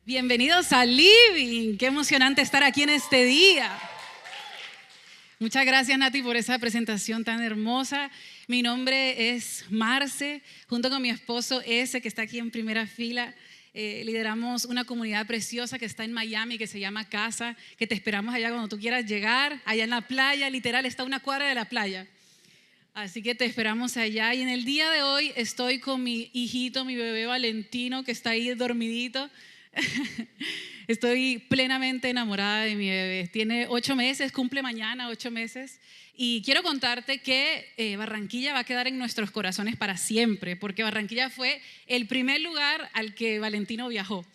Bienvenidos a Living. Qué emocionante estar aquí en este día. Muchas gracias, Nati, por esa presentación tan hermosa. Mi nombre es Marce, junto con mi esposo Ese, que está aquí en primera fila. Lideramos una comunidad preciosa que está en Miami, que se llama Casa, que te esperamos allá cuando tú quieras llegar, allá en la playa, literal, está a una cuadra de la playa. Así que te esperamos allá. Y en el día de hoy estoy con mi hijito, mi bebé Valentino, que está ahí dormidito. Estoy plenamente enamorada de mi bebé. Tiene 8 meses, cumple mañana 8 meses. Y quiero contarte que Barranquilla va a quedar en nuestros corazones para siempre, porque Barranquilla fue el primer lugar al que Valentino viajó.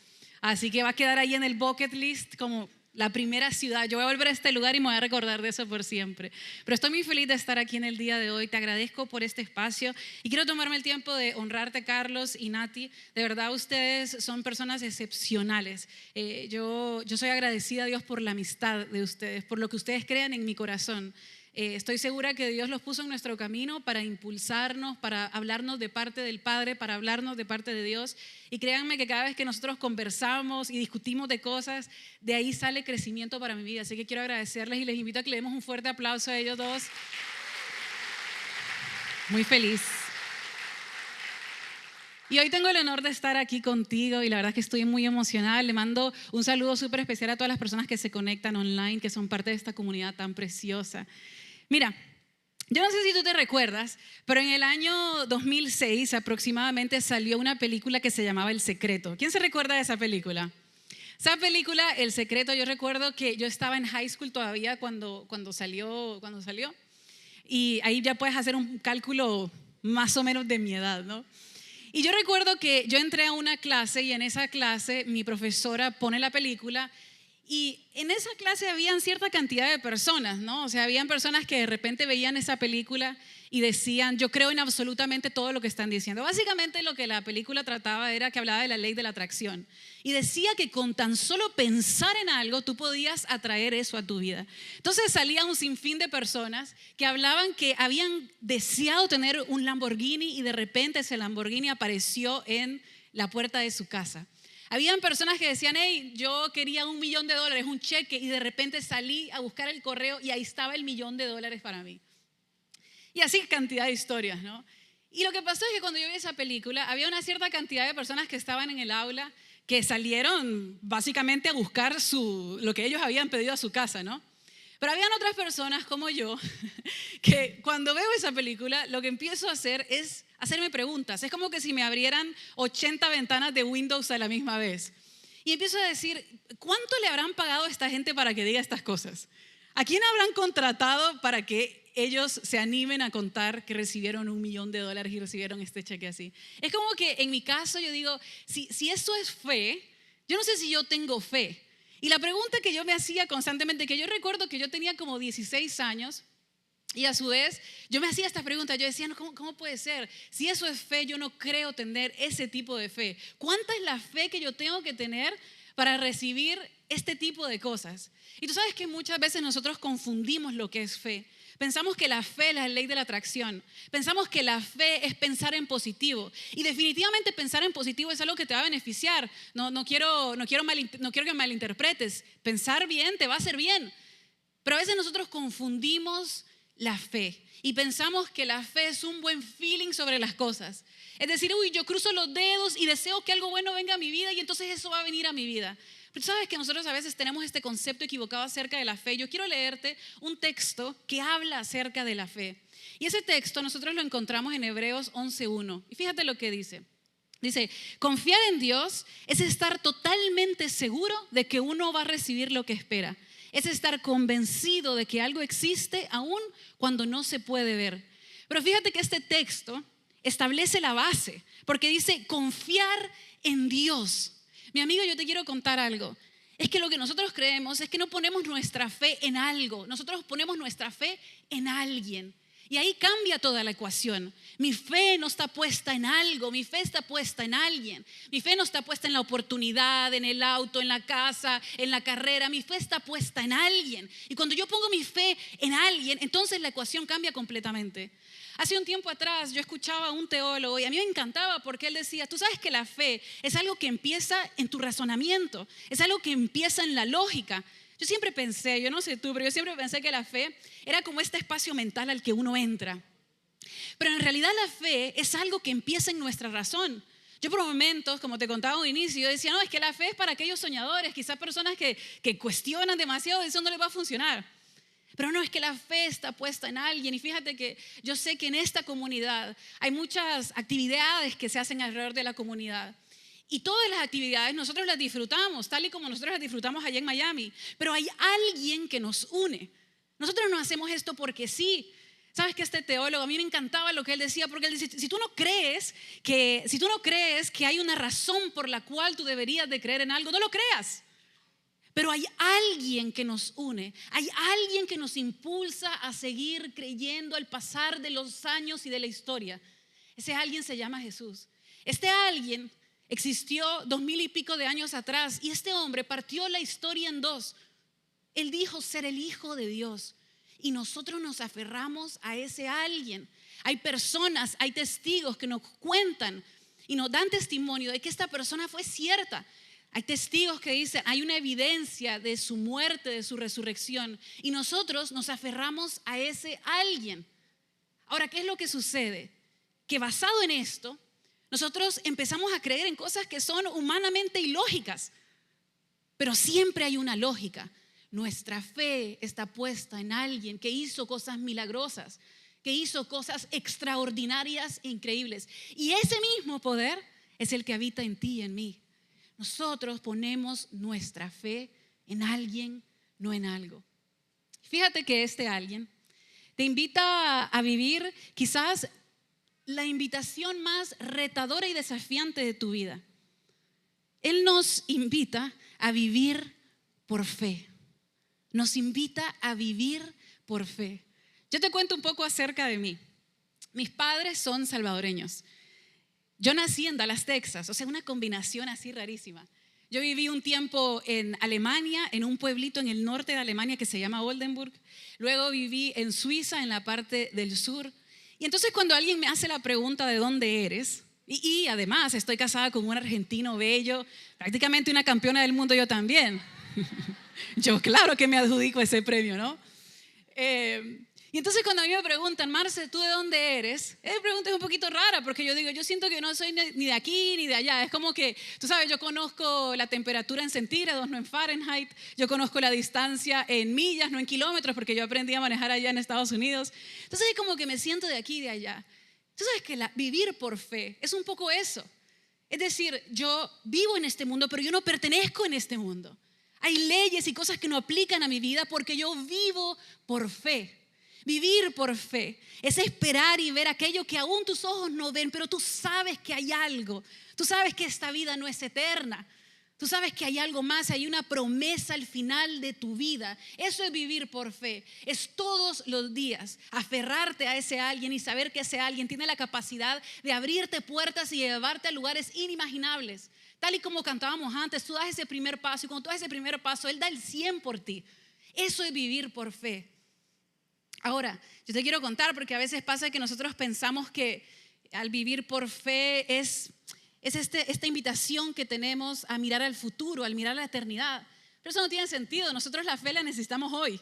Así que va a quedar ahí en el bucket list como la primera ciudad. Yo voy a volver a este lugar y me voy a recordar de eso por siempre. Pero estoy muy feliz de estar aquí en el día de hoy. Te agradezco por este espacio y quiero tomarme el tiempo de honrarte, Carlos y Nati. De verdad, ustedes son personas excepcionales. Yo soy agradecida a Dios por la amistad de ustedes, por lo que ustedes crean en mi corazón. Estoy segura que Dios los puso en nuestro camino para impulsarnos, para hablarnos de parte del Padre, para hablarnos de parte de Dios. Y créanme que cada vez que nosotros conversamos y discutimos de cosas, de ahí sale crecimiento para mi vida. Así que quiero agradecerles y les invito a que le demos un fuerte aplauso a ellos dos. Muy feliz. Y hoy tengo el honor de estar aquí contigo y la verdad es que estoy muy emocionada. Le mando un saludo súper especial a todas las personas que se conectan online, que son parte de esta comunidad tan preciosa. Mira, yo no sé si tú te recuerdas, pero en el año 2006 aproximadamente salió una película que se llamaba El Secreto. ¿Quién se recuerda de esa película? Esa película, El Secreto, yo recuerdo que yo estaba en high school todavía cuando salió. Y ahí ya puedes hacer un cálculo más o menos de mi edad, ¿no? Y yo recuerdo que yo entré a una clase y en esa clase mi profesora pone la película y en esa clase habían cierta cantidad de personas, ¿no? O sea, habían personas que de repente veían esa película y decían, yo creo en absolutamente todo lo que están diciendo. Básicamente lo que la película trataba era que hablaba de la ley de la atracción y decía que con tan solo pensar en algo tú podías atraer eso a tu vida. Entonces salía un sinfín de personas que hablaban que habían deseado tener un Lamborghini y de repente ese Lamborghini apareció en la puerta de su casa. Habían personas que decían, hey, yo quería $1 millón, un cheque, y de repente salí a buscar el correo y ahí estaba el $1 millón para mí. Y así cantidad de historias, ¿no? Y lo que pasó es que cuando yo vi esa película, había una cierta cantidad de personas que estaban en el aula que salieron básicamente a buscar lo que ellos habían pedido a su casa, ¿no? Pero habían otras personas como yo que cuando veo esa película lo que empiezo a hacer es hacerme preguntas. Es como que si me abrieran 80 ventanas de Windows a la misma vez. Y empiezo a decir, ¿cuánto le habrán pagado a esta gente para que diga estas cosas? ¿A quién habrán contratado para que ellos se animen a contar que recibieron $1 millón y recibieron este cheque así? Es como que en mi caso yo digo, si eso es fe, yo no sé si yo tengo fe. Y la pregunta que yo me hacía constantemente, que yo recuerdo que yo tenía como 16 años y a su vez yo me hacía esta pregunta, yo decía, no, ¿cómo puede ser? Si eso es fe, yo no creo tener ese tipo de fe. ¿Cuánta es la fe que yo tengo que tener para recibir este tipo de cosas? Y tú sabes que muchas veces nosotros confundimos lo que es fe. Pensamos que la fe es la ley de la atracción. Pensamos que la fe es pensar en positivo. Y definitivamente pensar en positivo es algo que te va a beneficiar. No quiero que malinterpretes. Pensar bien te va a hacer bien. Pero a veces nosotros confundimos la fe y pensamos que la fe es un buen feeling sobre las cosas. Es decir, yo cruzo los dedos y deseo que algo bueno venga a mi vida y entonces eso va a venir a mi vida. Pero sabes que nosotros a veces tenemos este concepto equivocado acerca de la fe. Yo quiero leerte un texto que habla acerca de la fe. Y ese texto nosotros lo encontramos en Hebreos 11:1. Y fíjate lo que dice. Dice, confiar en Dios es estar totalmente seguro de que uno va a recibir lo que espera. Es estar convencido de que algo existe aún cuando no se puede ver. Pero fíjate que este texto establece la base, porque dice confiar en Dios. Mi amigo, yo te quiero contar algo. Es que lo que nosotros creemos es que no ponemos nuestra fe en algo, nosotros ponemos nuestra fe en alguien. Y ahí cambia toda la ecuación. Mi fe no está puesta en algo, mi fe está puesta en alguien. Mi fe no está puesta en la oportunidad, en el auto, en la casa, en la carrera. Mi fe está puesta en alguien. Y cuando yo pongo mi fe en alguien, entonces la ecuación cambia completamente. Hace un tiempo atrás yo escuchaba a un teólogo y a mí me encantaba porque él decía, tú sabes que la fe es algo que empieza en tu razonamiento, es algo que empieza en la lógica. Yo siempre pensé, yo no sé tú, pero yo siempre pensé que la fe era como este espacio mental al que uno entra. Pero en realidad la fe es algo que empieza en nuestra razón. Yo por momentos, como te contaba al inicio, yo decía, no, es que la fe es para aquellos soñadores, quizás personas que cuestionan demasiado y eso no les va a funcionar. Pero no, es que la fe está puesta en alguien. Y fíjate que yo sé que en esta comunidad hay muchas actividades que se hacen alrededor de la comunidad. Y todas las actividades nosotros las disfrutamos, tal y como nosotros las disfrutamos allá en Miami. Pero hay alguien que nos une. Nosotros no hacemos esto porque sí. ¿Sabes que este teólogo, a mí me encantaba lo que él decía? Porque él dice, si tú no crees que hay una razón por la cual tú deberías de creer en algo, no lo creas. Pero hay alguien que nos une, hay alguien que nos impulsa a seguir creyendo al pasar de los años y de la historia. Ese alguien se llama Jesús. Este alguien existió 2000 y pico de años atrás y este hombre partió la historia en dos. Él dijo ser el Hijo de Dios y nosotros nos aferramos a ese alguien. Hay personas, hay testigos que nos cuentan y nos dan testimonio de que esta persona fue cierta. Hay testigos que dicen, hay una evidencia de su muerte, de su resurrección y nosotros nos aferramos a ese alguien. Ahora, ¿qué es lo que sucede? Que basado en esto, nosotros empezamos a creer en cosas que son humanamente ilógicas, pero siempre hay una lógica. Nuestra fe está puesta en alguien que hizo cosas milagrosas, que hizo cosas extraordinarias e increíbles. Y ese mismo poder es el que habita en ti y en mí. Nosotros ponemos nuestra fe en alguien, no en algo. Fíjate que este alguien te invita a vivir quizás la invitación más retadora y desafiante de tu vida. Él nos invita a vivir por fe. Nos invita a vivir por fe. Yo te cuento un poco acerca de mí. Mis padres son salvadoreños. Yo nací en Dallas, Texas, o sea, una combinación así rarísima. Yo viví un tiempo en Alemania, en un pueblito en el norte de Alemania que se llama Oldenburg. Luego viví en Suiza, en la parte del sur. Y entonces cuando alguien me hace la pregunta de dónde eres, y además estoy casada con un argentino bello, prácticamente una campeona del mundo yo también. Yo claro que me adjudico ese premio, ¿no? Y entonces cuando a mí me preguntan, Marce, ¿tú de dónde eres? Esa pregunta es un poquito rara porque yo siento que no soy ni de aquí ni de allá. Es como que, tú sabes, yo conozco la temperatura en centígrados, no en Fahrenheit. Yo conozco la distancia en millas, no en kilómetros, porque yo aprendí a manejar allá en Estados Unidos. Entonces es como que me siento de aquí y de allá. Tú sabes que vivir por fe es un poco eso. Es decir, yo vivo en este mundo, pero yo no pertenezco en este mundo. Hay leyes y cosas que no aplican a mi vida porque yo vivo por fe. Vivir por fe es esperar y ver aquello que aún tus ojos no ven, pero tú sabes que hay algo. Tú sabes que esta vida no es eterna. Tú sabes que hay algo más, hay una promesa al final de tu vida. Eso es vivir por fe. Es todos los días aferrarte a ese alguien y saber que ese alguien tiene la capacidad de abrirte puertas y llevarte a lugares inimaginables. Tal y como cantábamos antes, tú das ese primer paso y cuando tú das ese primer paso, Él da el 100 por ti. Eso es vivir por fe. Ahora, yo te quiero contar porque a veces pasa que nosotros pensamos que al vivir por fe es esta invitación que tenemos a mirar al futuro, al mirar a la eternidad. Pero eso no tiene sentido. Nosotros la fe la necesitamos hoy.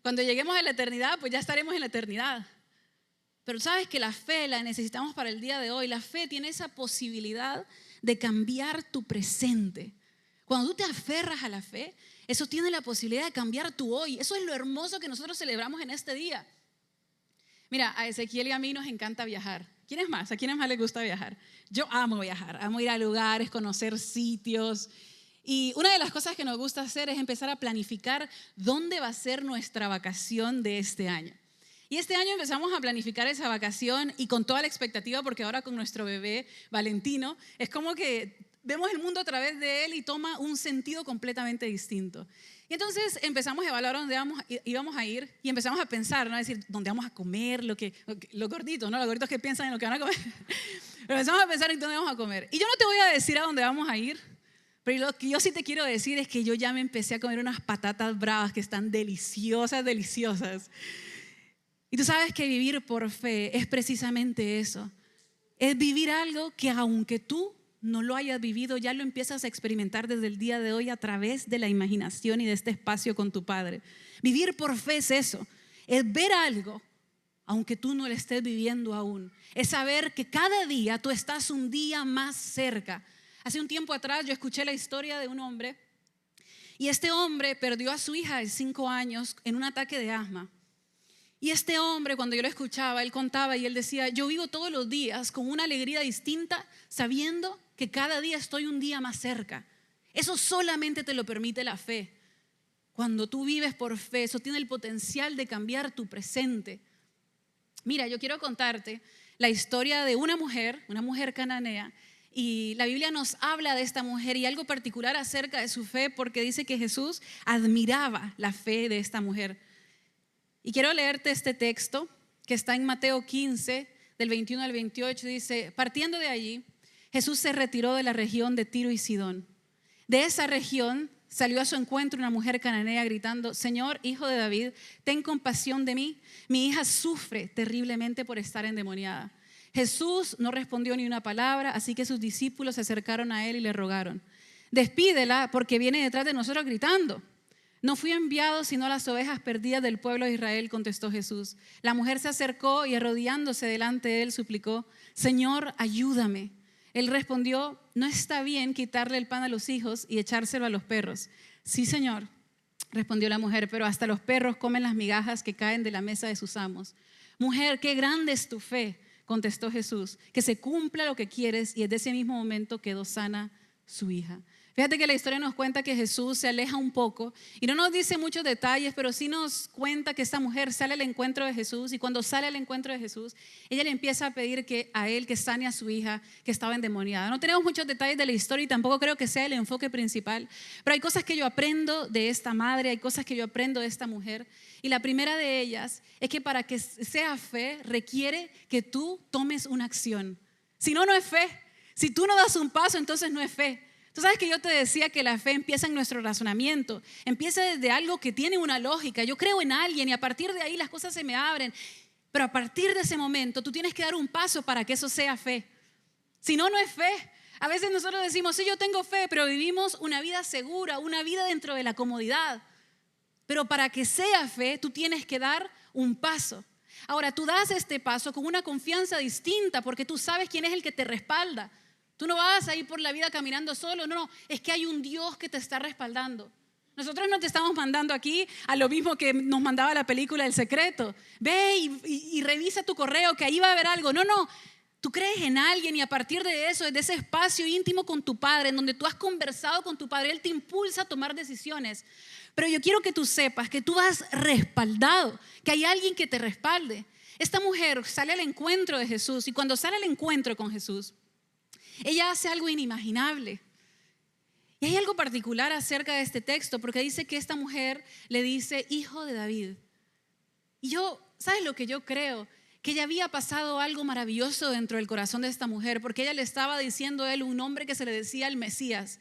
Cuando lleguemos a la eternidad, pues ya estaremos en la eternidad. Pero sabes que la fe la necesitamos para el día de hoy. La fe tiene esa posibilidad de cambiar tu presente. Cuando tú te aferras a la fe, eso tiene la posibilidad de cambiar tu hoy. Eso es lo hermoso que nosotros celebramos en este día. Mira, a Ezequiel y a mí nos encanta viajar. ¿Quiénes más? ¿A quiénes más les gusta viajar? Yo amo viajar, amo ir a lugares, conocer sitios. Y una de las cosas que nos gusta hacer es empezar a planificar dónde va a ser nuestra vacación de este año. Y este año empezamos a planificar esa vacación y con toda la expectativa, porque ahora con nuestro bebé Valentino, es como que vemos el mundo a través de Él y toma un sentido completamente distinto. Y entonces empezamos a evaluar dónde íbamos a ir y empezamos a pensar, ¿no? A decir, ¿dónde vamos a comer? Los gorditos, ¿no? Los gorditos que piensan en lo que van a comer. Pero empezamos a pensar en dónde vamos a comer. Y yo no te voy a decir a dónde vamos a ir, pero lo que yo sí te quiero decir es que yo ya me empecé a comer unas patatas bravas que están deliciosas, deliciosas. Y tú sabes que vivir por fe es precisamente eso. Es vivir algo que aunque tú no lo hayas vivido, ya lo empiezas a experimentar desde el día de hoy a través de la imaginación y de este espacio con tu Padre. Vivir por fe es eso, es ver algo, aunque tú no lo estés viviendo aún. Es saber que cada día tú estás un día más cerca. Hace un tiempo atrás yo escuché la historia de un hombre y este hombre perdió a su hija de 5 años en un ataque de asma. Y este hombre, cuando yo lo escuchaba, él contaba y él decía, yo vivo todos los días con una alegría distinta, sabiendo que cada día estoy un día más cerca. Eso solamente te lo permite la fe. Cuando tú vives por fe, eso tiene el potencial de cambiar tu presente. Mira, yo quiero contarte la historia de una mujer cananea, y la Biblia nos habla de esta mujer y algo particular acerca de su fe, porque dice que Jesús admiraba la fe de esta mujer. Y quiero leerte este texto que está en Mateo 15, del 21 al 28. Dice, partiendo de allí, Jesús se retiró de la región de Tiro y Sidón. De esa región salió a su encuentro una mujer cananea gritando, Señor, hijo de David, ten compasión de mí. Mi hija sufre terriblemente por estar endemoniada. Jesús no respondió ni una palabra, así que sus discípulos se acercaron a él y le rogaron, despídela porque viene detrás de nosotros gritando. No fui enviado sino a las ovejas perdidas del pueblo de Israel, contestó Jesús. La mujer se acercó y arrodillándose delante de él suplicó, Señor, ayúdame. Él respondió, no está bien quitarle el pan a los hijos y echárselo a los perros. Sí, Señor, respondió la mujer, pero hasta los perros comen las migajas que caen de la mesa de sus amos. Mujer, qué grande es tu fe, contestó Jesús, que se cumpla lo que quieres, y desde ese mismo momento quedó sana su hija. Fíjate que la historia nos cuenta que Jesús se aleja un poco y no nos dice muchos detalles, pero sí nos cuenta que esta mujer sale al encuentro de Jesús, y cuando sale al encuentro de Jesús, ella le empieza a pedir a él que sane a su hija que estaba endemoniada. No tenemos muchos detalles de la historia y tampoco creo que sea el enfoque principal, pero hay cosas que yo aprendo de esta madre, hay cosas que yo aprendo de esta mujer, y la primera de ellas es que para que sea fe requiere que tú tomes una acción. Si no, no es fe. Si tú no das un paso, entonces no es fe. Tú sabes que yo te decía que la fe empieza en nuestro razonamiento, empieza desde algo que tiene una lógica. Yo creo en alguien y a partir de ahí las cosas se me abren, pero a partir de ese momento tú tienes que dar un paso para que eso sea fe. Si no, no es fe. A veces nosotros decimos, sí, yo tengo fe, pero vivimos una vida segura, una vida dentro de la comodidad. Pero para que sea fe, tú tienes que dar un paso. Ahora, tú das este paso con una confianza distinta porque tú sabes quién es el que te respalda. Tú no vas a ir por la vida caminando solo, no, es que hay un Dios que te está respaldando. Nosotros no te estamos mandando aquí a lo mismo que nos mandaba la película El Secreto. Ve y revisa tu correo, que ahí va a haber algo. No, tú crees en alguien y a partir de eso, de ese espacio íntimo con tu Padre, en donde tú has conversado con tu Padre, Él te impulsa a tomar decisiones. Pero yo quiero que tú sepas que tú has respaldado, que hay alguien que te respalde. Esta mujer sale al encuentro de Jesús y cuando sale al encuentro con Jesús, ella hace algo inimaginable. Y hay algo particular acerca de este texto, porque dice que esta mujer le dice, hijo de David. Y yo, ¿sabes lo que yo creo? Que ya había pasado algo maravilloso dentro del corazón de esta mujer, porque ella le estaba diciendo a él un nombre que se le decía el Mesías.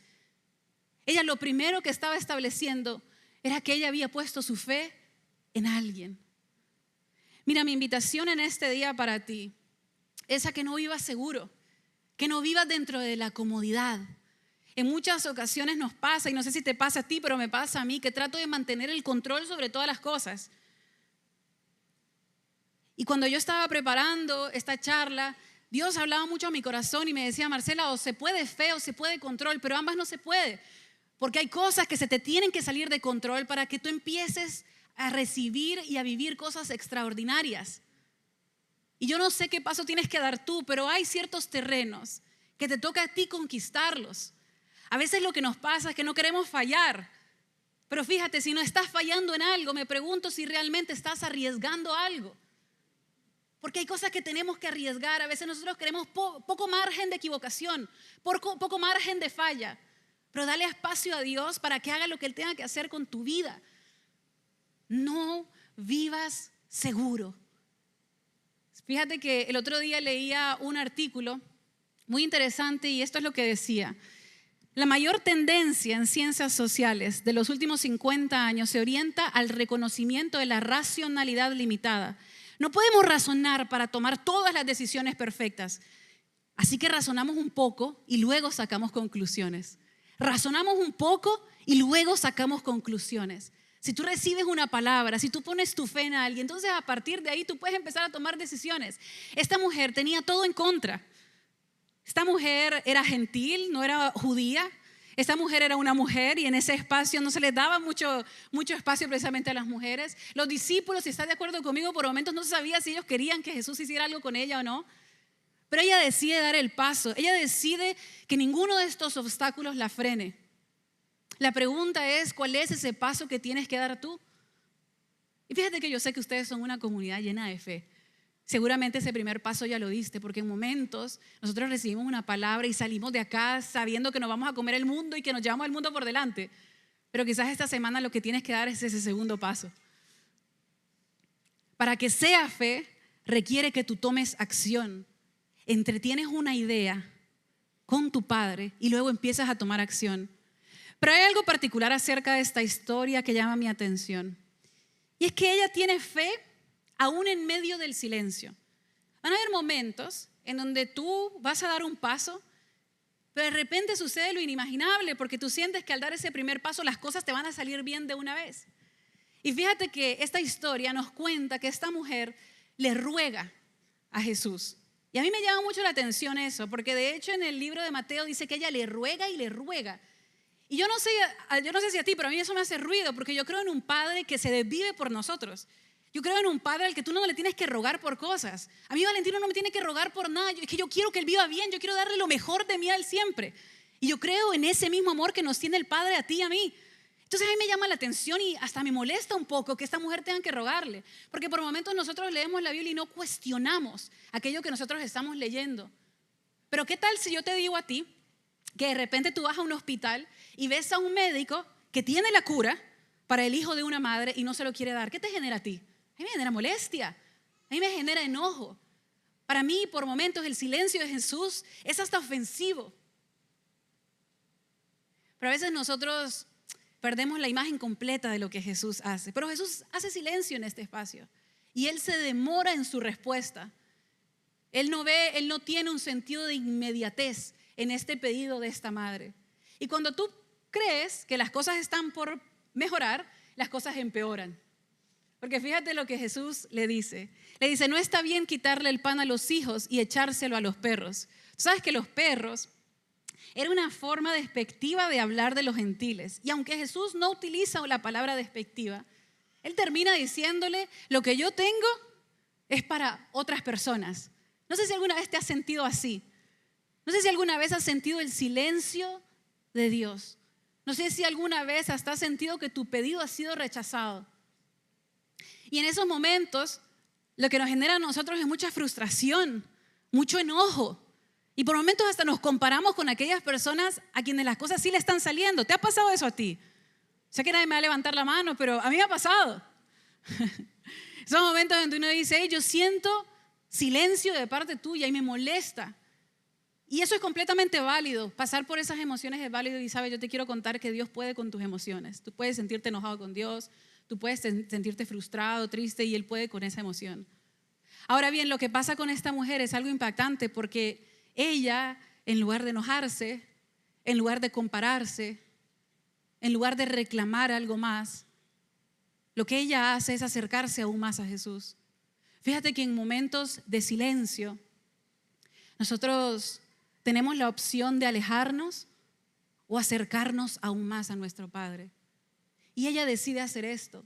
Ella lo primero que estaba estableciendo era que ella había puesto su fe en alguien. Mira, mi invitación en este día para ti es a que no vivas seguro, que no vivas dentro de la comodidad. En muchas ocasiones nos pasa, y no sé si te pasa a ti, pero me pasa a mí, que trato de mantener el control sobre todas las cosas. Y cuando yo estaba preparando esta charla, Dios hablaba mucho a mi corazón y me decía, Marcela, o se puede fe o se puede control, pero ambas no se puede. Porque hay cosas que se te tienen que salir de control para que tú empieces a recibir y a vivir cosas extraordinarias. Y yo no sé qué paso tienes que dar tú, pero hay ciertos terrenos que te toca a ti conquistarlos. A veces lo que nos pasa es que no queremos fallar. Pero fíjate, si no estás fallando en algo, me pregunto si realmente estás arriesgando algo. Porque hay cosas que tenemos que arriesgar. A veces nosotros queremos poco margen de equivocación, poco margen de falla. Pero dale espacio a Dios para que haga lo que Él tenga que hacer con tu vida. No vivas seguro. Fíjate que el otro día leía un artículo muy interesante y esto es lo que decía. La mayor tendencia en ciencias sociales de los últimos 50 años se orienta al reconocimiento de la racionalidad limitada. No podemos razonar para tomar todas las decisiones perfectas. Así que razonamos un poco y luego sacamos conclusiones. Razonamos un poco y luego sacamos conclusiones. Si tú recibes una palabra, si tú pones tu fe en alguien, entonces a partir de ahí tú puedes empezar a tomar decisiones. Esta mujer tenía todo en contra. Esta mujer era gentil, no era judía. Esta mujer era una mujer y en ese espacio no se les daba mucho espacio precisamente a las mujeres. Los discípulos, si estás de acuerdo conmigo, por momentos no sabía si ellos querían que Jesús hiciera algo con ella o no. Pero ella decide dar el paso. Ella decide que ninguno de estos obstáculos la frene. La pregunta es, ¿cuál es ese paso que tienes que dar tú? Y fíjate que yo sé que ustedes son una comunidad llena de fe. Seguramente ese primer paso ya lo diste, porque en momentos nosotros recibimos una palabra y salimos de acá sabiendo que nos vamos a comer el mundo y que nos llevamos el mundo por delante. Pero quizás esta semana lo que tienes que dar es ese segundo paso. Para que sea fe, requiere que tú tomes acción. Entretienes una idea con tu padre y luego empiezas a tomar acción. Pero hay algo particular acerca de esta historia que llama mi atención. Y es que ella tiene fe aún en medio del silencio. Van a haber momentos en donde tú vas a dar un paso, pero de repente sucede lo inimaginable porque tú sientes que al dar ese primer paso las cosas te van a salir bien de una vez. Y fíjate que esta historia nos cuenta que esta mujer le ruega a Jesús. Y a mí me llama mucho la atención eso, porque de hecho en el libro de Mateo dice que ella le ruega y le ruega. Y yo no sé si a ti, pero a mí eso me hace ruido, porque yo creo en un padre que se desvive por nosotros. Yo creo en un padre al que tú no le tienes que rogar por cosas. A mí Valentino no me tiene que rogar por nada. Es que yo quiero que él viva bien, yo quiero darle lo mejor de mí a él siempre. Y yo creo en ese mismo amor que nos tiene el Padre a ti y a mí. Entonces a mí me llama la atención y hasta me molesta un poco que esta mujer tenga que rogarle. Porque por momentos nosotros leemos la Biblia y no cuestionamos aquello que nosotros estamos leyendo. Pero ¿qué tal si yo te digo a ti que de repente tú vas a un hospital y ves a un médico que tiene la cura para el hijo de una madre y no se lo quiere dar? ¿Qué te genera a ti? A mí me genera molestia, a mí me genera enojo. Para mí, por momentos, el silencio de Jesús es hasta ofensivo. Pero a veces nosotros perdemos la imagen completa de lo que Jesús hace. Pero Jesús hace silencio en este espacio y Él se demora en su respuesta. Él no tiene un sentido de inmediatez en este pedido de esta madre. Y cuando tú crees que las cosas están por mejorar, las cosas empeoran. Porque fíjate lo que Jesús le dice. Le dice, no está bien quitarle el pan a los hijos y echárselo a los perros. Tú sabes que los perros era una forma despectiva de hablar de los gentiles. Y aunque Jesús no utiliza la palabra despectiva, Él termina diciéndole, lo que yo tengo es para otras personas. No sé si alguna vez te has sentido así. No sé si alguna vez has sentido el silencio de Dios. No sé si alguna vez hasta has sentido que tu pedido ha sido rechazado. Y en esos momentos, lo que nos genera a nosotros es mucha frustración, mucho enojo. Y por momentos hasta nos comparamos con aquellas personas a quienes las cosas sí le están saliendo. ¿Te ha pasado eso a ti? Sé que nadie me va a levantar la mano, pero a mí me ha pasado. Son momentos donde uno dice, hey, yo siento silencio de parte tuya y me molesta. Y eso es completamente válido. Pasar por esas emociones es válido y sabes, yo te quiero contar que Dios puede con tus emociones. Tú puedes sentirte enojado con Dios. Tú puedes sentirte frustrado, triste y Él puede con esa emoción. Ahora bien, lo que pasa con esta mujer es algo impactante porque ella, en lugar de enojarse, en lugar de compararse, en lugar de reclamar algo más, lo que ella hace es acercarse aún más a Jesús. Fíjate que en momentos de silencio, nosotros tenemos la opción de alejarnos o acercarnos aún más a nuestro Padre. Y ella decide hacer esto.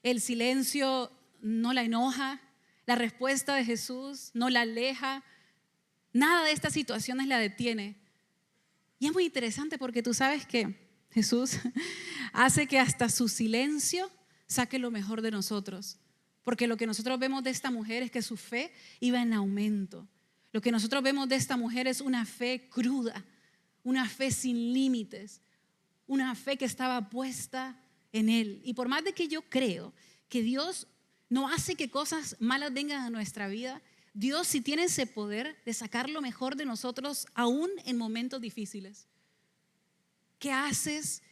El silencio no la enoja, la respuesta de Jesús no la aleja, nada de estas situaciones la detiene. Y es muy interesante porque tú sabes que Jesús hace que hasta su silencio saque lo mejor de nosotros. Porque lo que nosotros vemos de esta mujer es que su fe iba en aumento. Lo que nosotros vemos de esta mujer es una fe cruda, una fe sin límites, una fe que estaba puesta en Él. Y por más de que yo creo que Dios no hace que cosas malas vengan a nuestra vida, Dios sí tiene ese poder de sacar lo mejor de nosotros aún en momentos difíciles. ¿Qué haces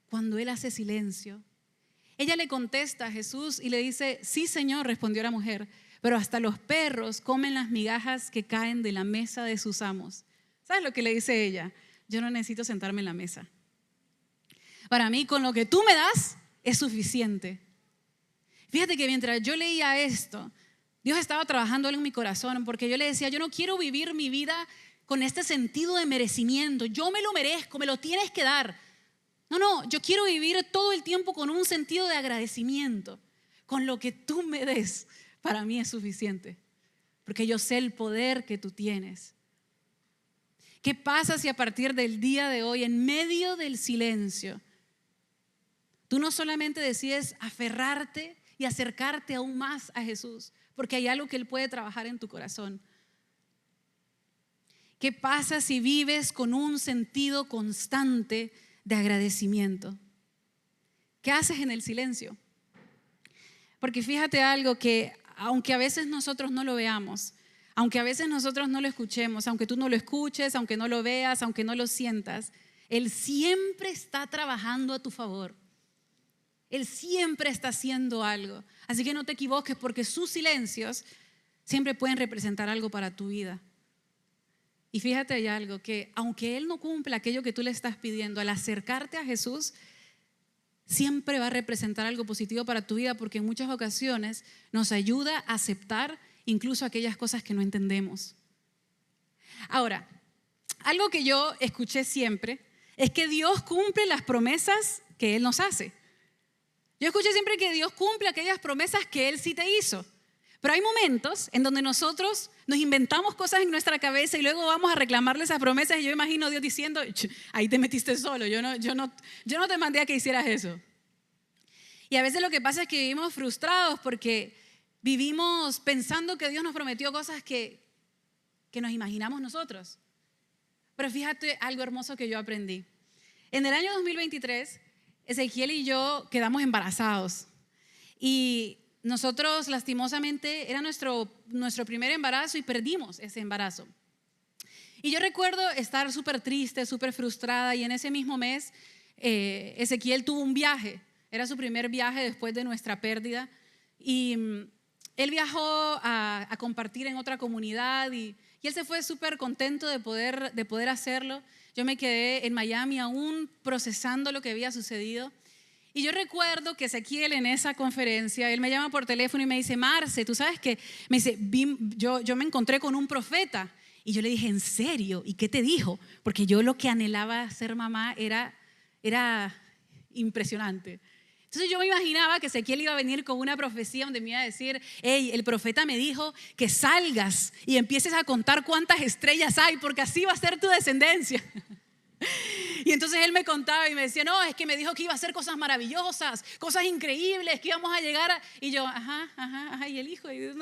cuando Él hace silencio? Ella le contesta a Jesús y le dice: sí, Señor, respondió la mujer, pero hasta los perros comen las migajas que caen de la mesa de sus amos. ¿Sabes lo que le dice ella? Yo no necesito sentarme en la mesa. Para mí, con lo que tú me das es suficiente. Fíjate que mientras yo leía esto, Dios estaba trabajando en mi corazón, porque yo le decía: yo no quiero vivir mi vida con este sentido de merecimiento. Yo me lo merezco, me lo tienes que dar. No, yo quiero vivir todo el tiempo con un sentido de agradecimiento. Con lo que tú me des, para mí es suficiente, porque yo sé el poder que tú tienes. ¿Qué pasa si a partir del día de hoy, en medio del silencio, tú no solamente decides aferrarte y acercarte aún más a Jesús, porque hay algo que Él puede trabajar en tu corazón? ¿Qué pasa si vives con un sentido constante de agradecimiento? ¿Qué haces en el silencio? Porque fíjate algo, que aunque a veces nosotros no lo veamos, aunque a veces nosotros no lo escuchemos, aunque tú no lo escuches, aunque no lo veas, aunque no lo sientas, Él siempre está trabajando a tu favor. Él siempre está haciendo algo. Así que no te equivoques, porque sus silencios siempre pueden representar algo para tu vida. Y fíjate, hay algo, que aunque Él no cumpla aquello que tú le estás pidiendo, al acercarte a Jesús, siempre va a representar algo positivo para tu vida, porque en muchas ocasiones nos ayuda a aceptar incluso aquellas cosas que no entendemos. Ahora, algo que yo escuché siempre es que Dios cumple las promesas que Él nos hace. Yo escuché siempre que Dios cumple aquellas promesas que Él sí te hizo. Pero hay momentos en donde nosotros nos inventamos cosas en nuestra cabeza y luego vamos a reclamarle esas promesas, y yo imagino a Dios diciendo: ahí te metiste solo, yo no te mandé a que hicieras eso. Y a veces lo que pasa es que vivimos frustrados porque vivimos pensando que Dios nos prometió cosas que nos imaginamos nosotros. Pero fíjate algo hermoso que yo aprendí. En el año 2023, Ezequiel y yo quedamos embarazados. Y nosotros, lastimosamente, era nuestro primer embarazo y perdimos ese embarazo. Y yo recuerdo estar súper triste, súper frustrada, y en ese mismo mes Ezequiel tuvo un viaje. Era su primer viaje después de nuestra pérdida. Y él viajó a compartir en otra comunidad y él se fue súper contento de poder hacerlo. Yo me quedé en Miami aún procesando lo que había sucedido. Y yo recuerdo que Ezequiel, en esa conferencia, él me llama por teléfono y me dice: Marce, ¿tú sabes qué? Me dice: yo me encontré con un profeta. Y yo le dije: ¿en serio? ¿Y qué te dijo? Porque yo lo que anhelaba ser mamá era impresionante. Entonces yo me imaginaba que Ezequiel iba a venir con una profecía donde me iba a decir: hey, el profeta me dijo que salgas y empieces a contar cuántas estrellas hay, porque así va a ser tu descendencia. Y entonces él me contaba y me decía: no, es que me dijo que iba a hacer cosas maravillosas, cosas increíbles, que íbamos a llegar y yo, ajá, y el hijo, ¿y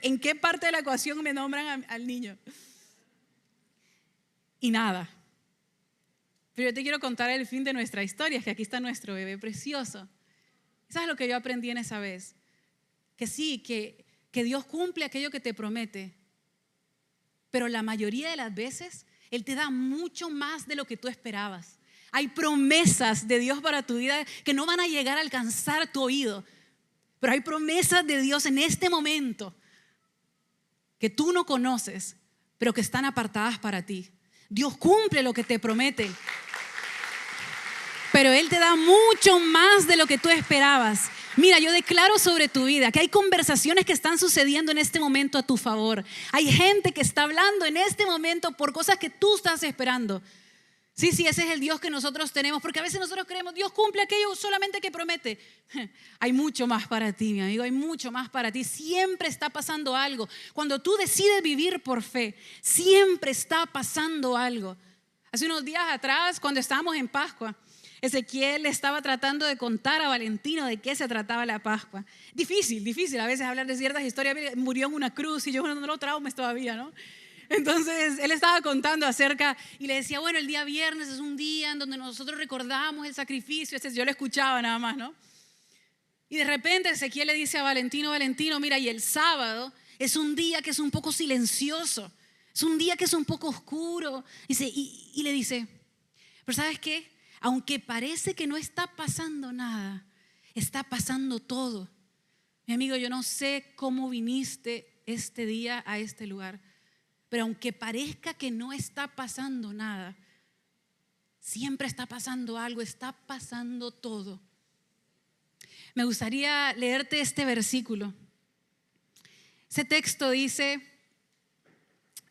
en qué parte de la ecuación me nombran al niño? Y nada. Pero yo te quiero contar el fin de nuestra historia, es que aquí está nuestro bebé precioso. ¿Sabes lo que yo aprendí en esa vez? Que sí, que Dios cumple aquello que te promete, pero la mayoría de las veces Él te da mucho más de lo que tú esperabas. Hay promesas de Dios para tu vida que no van a llegar a alcanzar tu oído, pero hay promesas de Dios en este momento que tú no conoces, pero que están apartadas para ti. Dios cumple lo que te promete, pero Él te da mucho más de lo que tú esperabas. Mira, yo declaro sobre tu vida que hay conversaciones que están sucediendo en este momento a tu favor. Hay gente que está hablando en este momento por cosas que tú estás esperando. Sí, ese es el Dios que nosotros tenemos, porque a veces nosotros creemos: Dios cumple aquello solamente que promete. Hay mucho más para ti, mi amigo, hay mucho más para ti. Siempre está pasando algo. Cuando tú decides vivir por fe, siempre está pasando algo. Hace unos días atrás, cuando estábamos en Pascua, Ezequiel estaba tratando de contar a Valentino de qué se trataba la Pascua. Difícil a veces hablar de ciertas historias. Murió en una cruz y yo no lo traumes todavía, ¿no? Entonces él estaba contando acerca y le decía, bueno, el día viernes es un día en donde nosotros recordamos el sacrificio. Yo lo escuchaba nada más, ¿no? Y de repente Ezequiel le dice a Valentino, mira, y el sábado es un día que es un poco silencioso, es un día que es un poco oscuro. Y le dice, pero ¿sabes qué? Aunque parece que no está pasando nada, está pasando todo. Mi amigo, yo no sé cómo viniste este día a este lugar, pero aunque parezca que no está pasando nada, siempre está pasando algo, está pasando todo. Me gustaría leerte este versículo. Ese texto dice,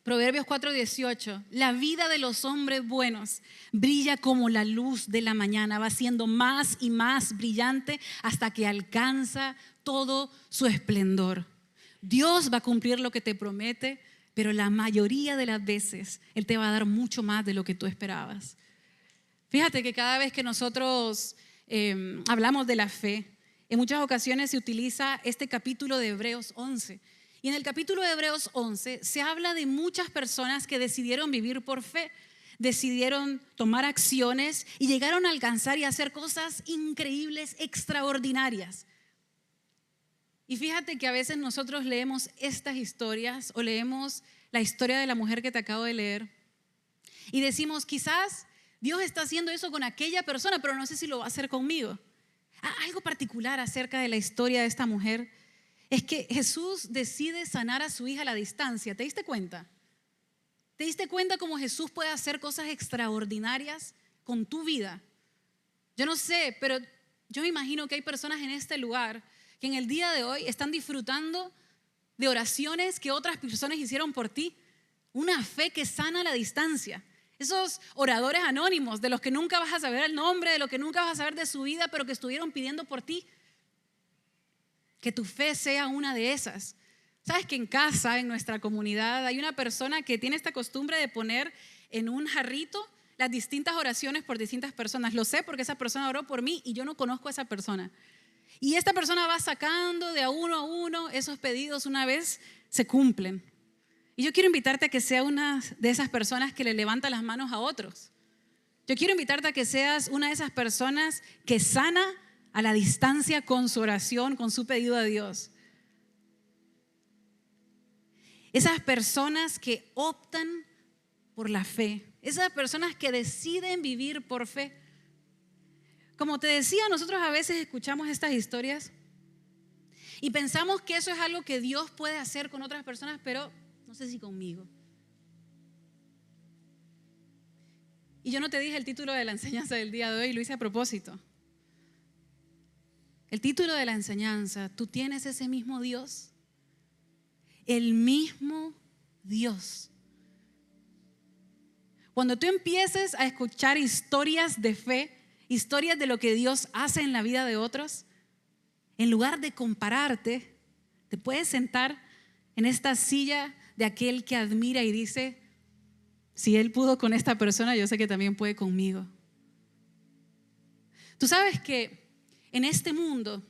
Proverbios 4:18, la vida de los hombres buenos brilla como la luz de la mañana, va siendo más y más brillante hasta que alcanza todo su esplendor. Dios va a cumplir lo que te promete, pero la mayoría de las veces Él te va a dar mucho más de lo que tú esperabas. Fíjate que cada vez que nosotros hablamos de la fe, en muchas ocasiones se utiliza este capítulo de Hebreos 11. Y en el capítulo de Hebreos 11 se habla de muchas personas que decidieron vivir por fe, decidieron tomar acciones y llegaron a alcanzar y hacer cosas increíbles, extraordinarias. Y fíjate que a veces nosotros leemos estas historias o leemos la historia de la mujer que te acabo de leer y decimos, quizás Dios está haciendo eso con aquella persona, pero no sé si lo va a hacer conmigo. Algo particular acerca de la historia de esta mujer es que Jesús decide sanar a su hija a la distancia. ¿Te diste cuenta? ¿Te diste cuenta cómo Jesús puede hacer cosas extraordinarias con tu vida? Yo no sé, pero yo me imagino que hay personas en este lugar que en el día de hoy están disfrutando de oraciones que otras personas hicieron por ti. Una fe que sana a la distancia. Esos oradores anónimos de los que nunca vas a saber el nombre, de los que nunca vas a saber de su vida, pero que estuvieron pidiendo por ti. Que tu fe sea una de esas. ¿Sabes que en casa, en nuestra comunidad, hay una persona que tiene esta costumbre de poner en un jarrito las distintas oraciones por distintas personas? Lo sé porque esa persona oró por mí y yo no conozco a esa persona. Y esta persona va sacando de a uno esos pedidos, una vez se cumplen. Y yo quiero invitarte a que sea una de esas personas que le levanta las manos a otros. Yo quiero invitarte a que seas una de esas personas que sana a la distancia con su oración, con su pedido a Dios. Esas personas que optan por la fe. Esas personas que deciden vivir por fe. Como te decía, nosotros a veces escuchamos estas historias y pensamos que eso es algo que Dios puede hacer con otras personas, pero no sé si conmigo. Y yo no te dije el título de la enseñanza del día de hoy, lo hice a propósito. El título de la enseñanza, ¿tú tienes ese mismo Dios? El mismo Dios. Cuando tú empieces a escuchar historias de fe, historias de lo que Dios hace en la vida de otros, en lugar de compararte, te puedes sentar en esta silla de aquel que admira y dice, si Él pudo con esta persona, yo sé que también puede conmigo. Tú sabes que en este mundo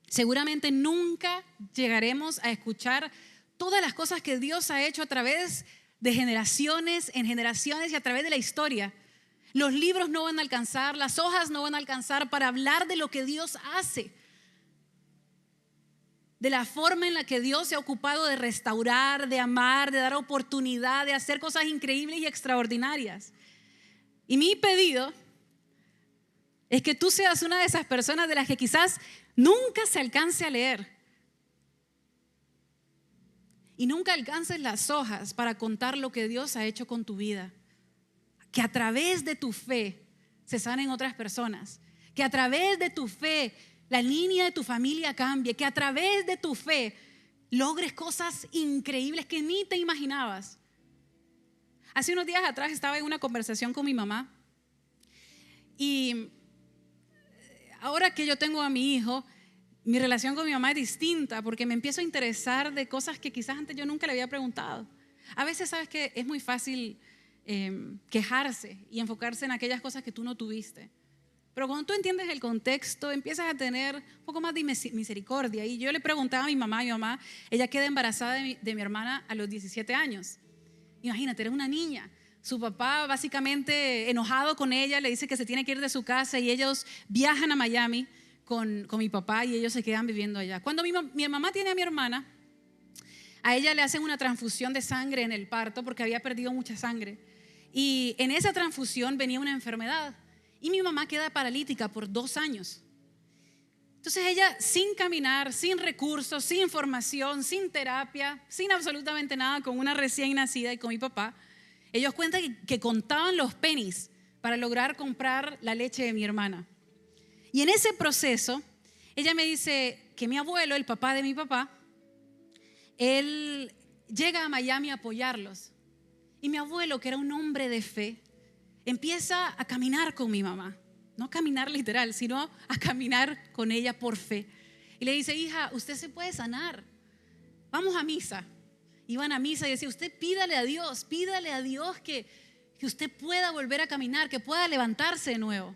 seguramente nunca llegaremos a escuchar todas las cosas que Dios ha hecho a través de generaciones en generaciones y a través de la historia. Los libros no van a alcanzar, las hojas no van a alcanzar para hablar de lo que Dios hace, de la forma en la que Dios se ha ocupado de restaurar, de amar, de dar oportunidad, de hacer cosas increíbles y extraordinarias. Y mi pedido es que tú seas una de esas personas de las que quizás nunca se alcance a leer y nunca alcances las hojas para contar lo que Dios ha hecho con tu vida. Que a través de tu fe se sanen otras personas, que a través de tu fe la línea de tu familia cambie, que a través de tu fe logres cosas increíbles que ni te imaginabas. Hace unos días atrás estaba en una conversación con mi mamá y ahora que yo tengo a mi hijo, mi relación con mi mamá es distinta porque me empiezo a interesar de cosas que quizás antes yo nunca le había preguntado. A veces sabes que es muy fácil quejarse y enfocarse en aquellas cosas que tú no tuviste. Pero cuando tú entiendes el contexto, empiezas a tener un poco más de misericordia. Y yo le preguntaba a mi mamá, ella queda embarazada de mi hermana a los 17 años. Imagínate, era una niña. Su papá básicamente enojado con ella, le dice que se tiene que ir de su casa y ellos viajan a Miami con mi papá y ellos se quedan viviendo allá. Cuando mi mamá tiene a mi hermana, a ella le hacen una transfusión de sangre en el parto porque había perdido mucha sangre. Y en esa transfusión venía una enfermedad y mi mamá queda paralítica por 2 años. Entonces ella, sin caminar, sin recursos, sin formación, sin terapia, sin absolutamente nada, con una recién nacida y con mi papá, ellos cuentan que contaban los pennies para lograr comprar la leche de mi hermana. Y en ese proceso, ella me dice que mi abuelo, el papá de mi papá, él llega a Miami a apoyarlos. Y mi abuelo, que era un hombre de fe, empieza a caminar con mi mamá. No caminar literal, sino a caminar con ella por fe. Y le dice, hija, usted se puede sanar. Vamos a misa. Iban a misa y decía, usted pídale a Dios que usted pueda volver a caminar, que pueda levantarse de nuevo.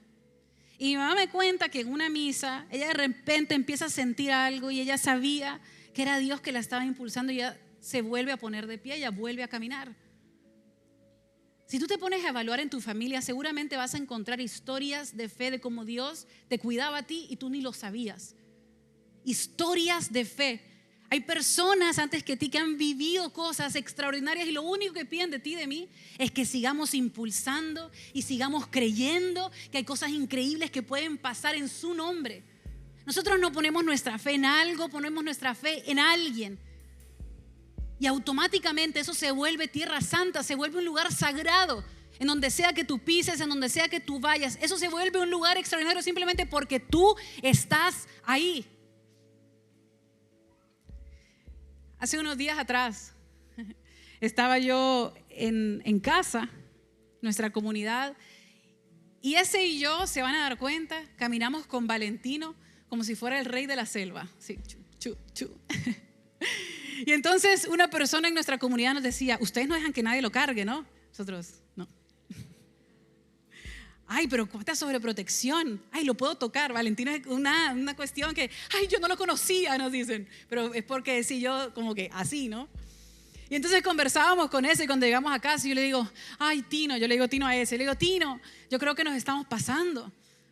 Y mi mamá me cuenta que en una misa, ella de repente empieza a sentir algo y ella sabía que era Dios que la estaba impulsando y ella se vuelve a poner de pie, ella vuelve a caminar. Si tú te pones a evaluar en tu familia, seguramente vas a encontrar historias de fe de cómo Dios te cuidaba a ti y tú ni lo sabías. Historias de fe. Hay personas antes que ti que han vivido cosas extraordinarias y lo único que piden de ti y de mí es que sigamos impulsando y sigamos creyendo que hay cosas increíbles que pueden pasar en su nombre. Nosotros no ponemos nuestra fe en algo, ponemos nuestra fe en alguien. Y automáticamente eso se vuelve tierra santa, se vuelve un lugar sagrado. En donde sea que tú pises, en donde sea que tú vayas, eso se vuelve un lugar extraordinario simplemente porque tú estás ahí. Hace unos días atrás estaba yo en casa, nuestra comunidad, y ese y yo, se van a dar cuenta, caminamos con Valentino como si fuera el rey de la selva. Sí, chu, chu, chu. Y entonces una persona en nuestra comunidad nos decía, ustedes no dejan que nadie lo cargue, ¿no? Nosotros, no. Ay, pero cuánta sobreprotección. Ay, lo puedo tocar. Valentino es una cuestión que, ay, yo no lo conocía, nos dicen. Pero es porque sí, yo como que así, ¿no? Y entonces conversábamos con ese y cuando llegamos a casa yo le digo, ay, Tino, yo le digo Tino a ese, le digo, Tino, yo creo que nos estamos pasando.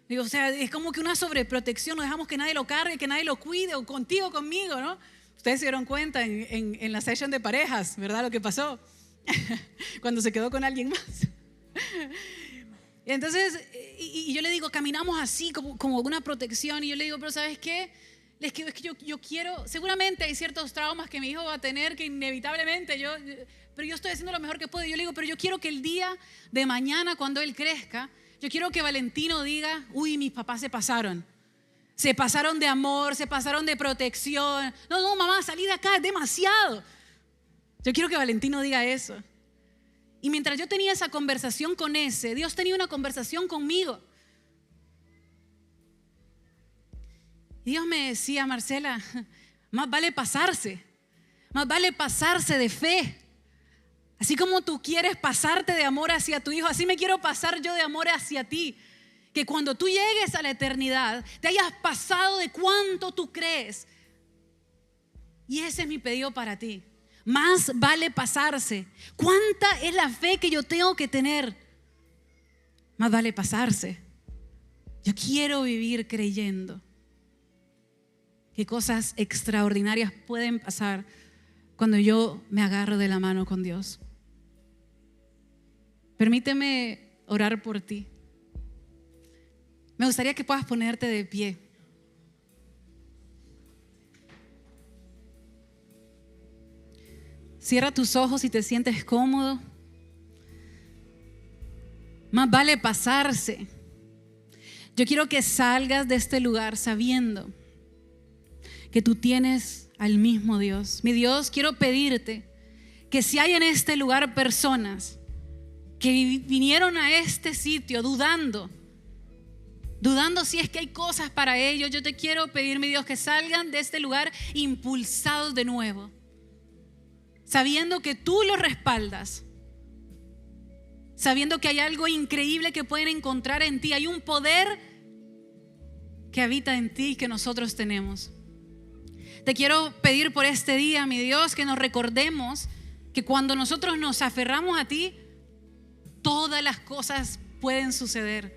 Digo, o sea, es como que una sobreprotección, no dejamos que nadie lo cargue, que nadie lo cuide, o contigo, conmigo, ¿no? Ustedes se dieron cuenta en la sesión de parejas, ¿verdad? Lo que pasó cuando se quedó con alguien más. Entonces, y yo le digo, caminamos así como una protección. Y yo le digo, pero ¿sabes qué? Es que yo quiero, seguramente hay ciertos traumas que mi hijo va a tener que inevitablemente, pero yo estoy haciendo lo mejor que puedo. Y yo le digo, pero yo quiero que el día de mañana, cuando él crezca, yo quiero que Valentino diga, uy, mis papás se pasaron. Se pasaron de amor, se pasaron de protección. No, mamá, salí de acá, es demasiado. Yo quiero que Valentino diga eso. Y mientras yo tenía esa conversación con ese, Dios tenía una conversación conmigo. Y Dios me decía, Marcela, más vale pasarse de fe. Así como tú quieres pasarte de amor hacia tu hijo, así me quiero pasar yo de amor hacia ti. Que cuando tú llegues a la eternidad, te hayas pasado de cuánto tú crees. Y ese es mi pedido para ti. Más vale pasarse. ¿Cuánta es la fe que yo tengo que tener? Más vale pasarse. Yo quiero vivir creyendo que cosas extraordinarias pueden pasar cuando yo me agarro de la mano con Dios. Permíteme orar por ti. Me gustaría que puedas ponerte de pie. Cierra tus ojos si te sientes cómodo. Más vale pasarse. Yo quiero que salgas de este lugar sabiendo que tú tienes al mismo Dios. Mi Dios, quiero pedirte que si hay en este lugar personas que vinieron a este sitio dudando si es que hay cosas para ellos, yo te quiero pedir, mi Dios, que salgan de este lugar impulsados de nuevo, sabiendo que tú los respaldas, sabiendo que hay algo increíble que pueden encontrar en ti. Hay un poder que habita en ti que nosotros tenemos. Te quiero pedir por este día, mi Dios, que nos recordemos que cuando nosotros nos aferramos a ti, todas las cosas pueden suceder.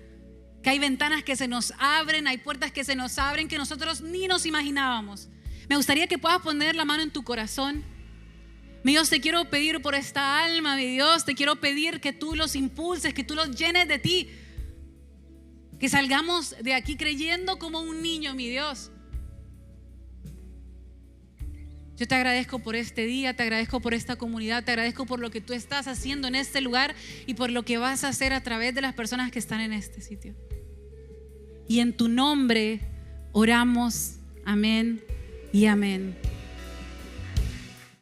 Que hay ventanas que se nos abren, hay puertas que se nos abren que nosotros ni nos imaginábamos. Me gustaría que puedas poner la mano en tu corazón. Mi Dios, te quiero pedir por esta alma, mi Dios, te quiero pedir que tú los impulses, que tú los llenes de ti. Que salgamos de aquí creyendo como un niño, mi Dios. Yo te agradezco por este día, te agradezco por esta comunidad, te agradezco por lo que tú estás haciendo en este lugar y por lo que vas a hacer a través de las personas que están en este sitio. Y en tu nombre oramos. Amén y amén.